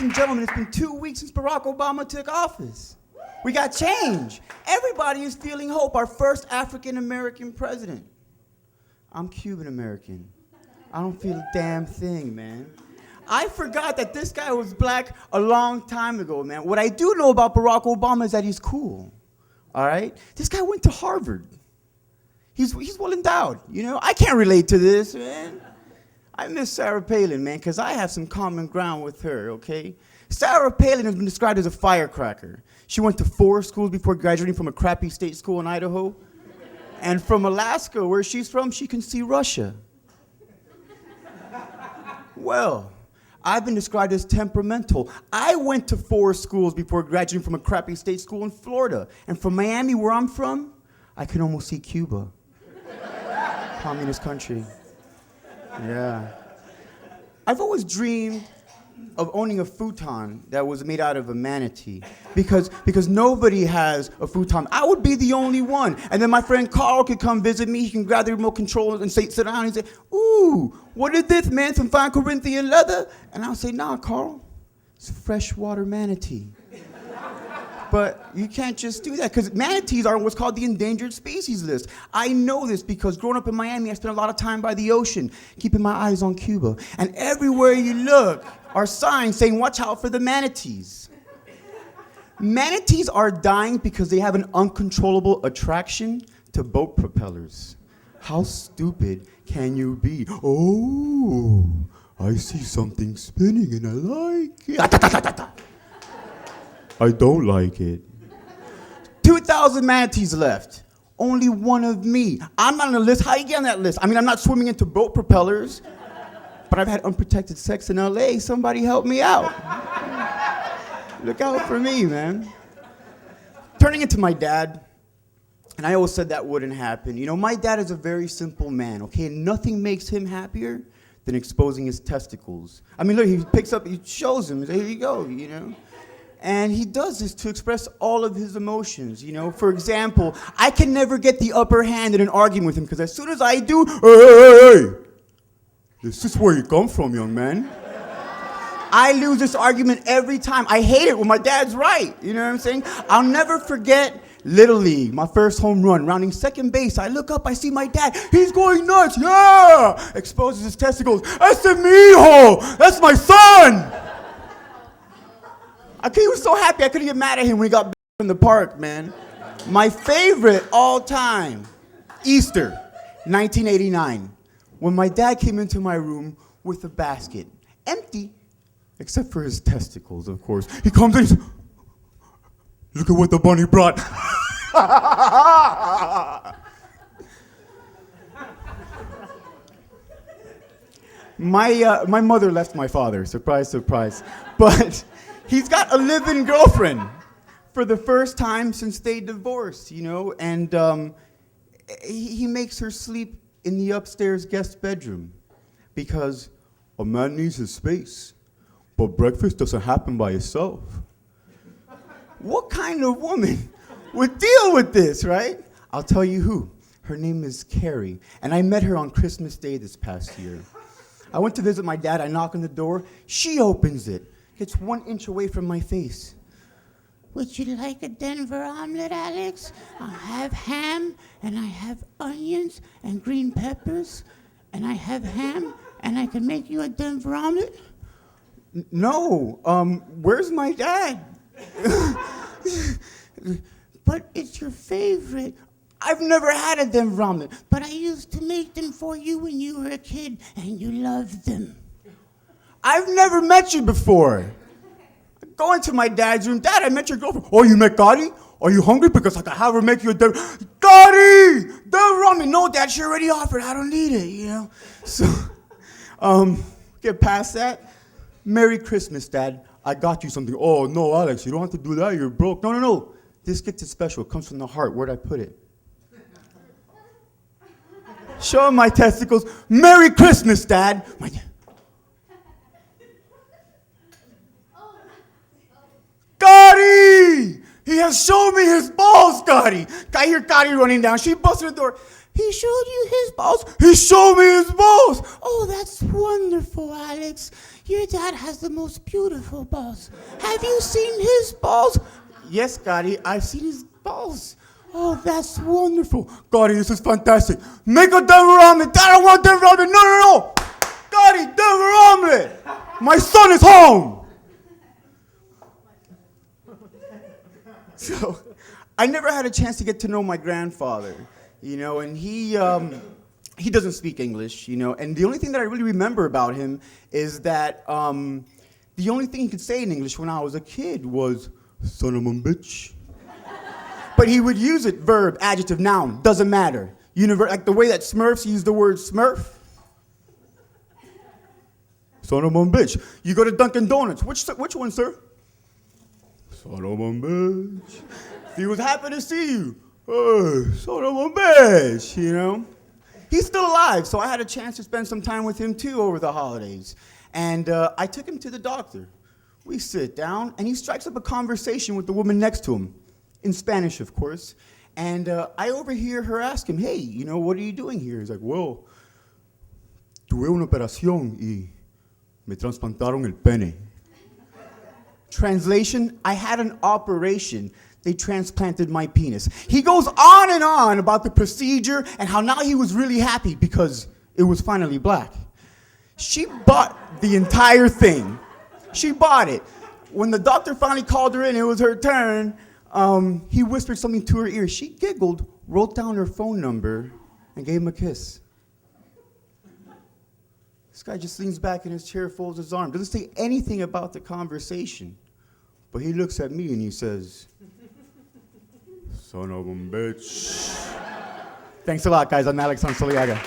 and gentlemen, it's been 2 weeks since Barack Obama took office. We got change. Everybody is feeling hope. Our first African-American president. I'm Cuban-American. I don't feel a damn thing, man. I forgot that this guy was black a long time ago, man. What I do know about Barack Obama is that he's cool, all right? This guy went to Harvard. He's well endowed, you know? I can't relate to this, man. I miss Sarah Palin, man, because I have some common ground with her, okay? Sarah Palin has been described as a firecracker. She went to 4 schools before graduating from a crappy state school in Idaho. And from Alaska, where she's from, she can see Russia. Well, I've been described as temperamental. I went to 4 schools before graduating from a crappy state school in Florida. And from Miami, where I'm from, I can almost see Cuba. Communist country. Yeah. I've always dreamed of owning a futon that was made out of a manatee because nobody has a futon. I would be the only one. And then my friend Carl could come visit me. He can grab the remote control and sit down and say, ooh, what is this, man, some fine Corinthian leather? And I'll say, nah, Carl, it's a freshwater manatee. But you can't just do that, because manatees are what's called the endangered species list. I know this because growing up in Miami, I spent a lot of time by the ocean, keeping my eyes on Cuba. And everywhere you look are signs saying, watch out for the manatees. Manatees are dying because they have an uncontrollable attraction to boat propellers. How stupid can you be? Oh, I see something spinning and I like it. I don't like it. 2,000 manatees left. Only one of me. I'm not on the list. How you get on that list? I mean, I'm not swimming into boat propellers, but I've had unprotected sex in LA. Somebody help me out. Look out for me, man. Turning into my dad, and I always said that wouldn't happen. You know, my dad is a very simple man, okay? And nothing makes him happier than exposing his testicles. I mean, look, he picks up, he shows them, here you go, you know? And he does this to express all of his emotions, you know? For example, I can never get the upper hand in an argument with him, because as soon as I do, hey, this is where you come from, young man. I lose this argument every time. I hate it when my dad's right, you know what I'm saying? I'll never forget Little League, my first home run, rounding second base. I look up, I see my dad. He's going nuts, yeah! Exposes his testicles. That's mi hijo! That's my son! He was so happy I couldn't get mad at him when he got in the park, man. My favorite all time, Easter, 1989, when my dad came into my room with a basket, empty, except for his testicles, of course. He comes in, he says, look at what the bunny brought. My mother left my father, surprise, surprise. But he's got a live-in girlfriend for the first time since they divorced, you know, and he makes her sleep in the upstairs guest bedroom because a man needs his space, but breakfast doesn't happen by itself. What kind of woman would deal with this, right? I'll tell you who. Her name is Carrie, and I met her on Christmas Day this past year. I went to visit my dad. I knock on the door. She opens it. Gets 1 inch away from my face. Would you like a Denver omelet, Alex? I have ham, and I have onions and green peppers, and I have ham, and I can make you a Denver omelet? No, where's my dad? But it's your favorite. I've never had a Denver omelet, but I used to make them for you when you were a kid, and you loved them. I've never met you before. I go into my dad's room. Dad, I met your girlfriend. Oh, you met Gotti? Are you hungry? Because I can have her make you a Denver. Gotti! Denver omelet. No, Dad, she already offered. I don't need it, you know? So, get past that. Merry Christmas, Dad. I got you something. Oh, no, Alex, you don't have to do that. You're broke. No. This gift is special. It comes from the heart. Where'd I put it? Show him my testicles. Merry Christmas, Dad. Gotti! He has shown me his balls, Gotti. I hear Gotti running down. She busted the door. He showed you his balls? He showed me his balls! Oh, that's wonderful, Alex. Your dad has the most beautiful balls. Have you seen his balls? Yes, Gotti, I've seen his balls. Oh, that's wonderful. Gotti, this is fantastic. Make a Denver omelet. Dad, I want Denver omelet. No. Gotti, Denver omelet. My son is home. So, I never had a chance to get to know my grandfather, and he doesn't speak English, and the only thing that I really remember about him is that the only thing he could say in English when I was a kid was, son of a bitch. But he would use it, verb, adjective, noun, doesn't matter. Like the way that Smurfs use the word Smurf. Son of a bitch. You go to Dunkin' Donuts. Which one, sir? Son of a bitch. He was happy to see you. Oh, son of a bitch, He's still alive, so I had a chance to spend some time with him too over the holidays. And I took him to the doctor. We sit down, and he strikes up a conversation with the woman next to him. In Spanish, of course. And I overhear her ask him, hey, what are you doing here? He's like, well, tuve una operación y me trasplantaron el pene. Translation, I had an operation. They transplanted my penis. He goes on and on about the procedure and how now he was really happy because it was finally black. She bought the entire thing. She bought it. When the doctor finally called her in, it was her turn. He whispered something to her ear. She giggled, wrote down her phone number, and gave him a kiss. This guy just leans back in his chair, folds his arm, doesn't say anything about the conversation. But he looks at me and he says, son of a bitch. Thanks a lot, guys. I'm Alex Ansolega.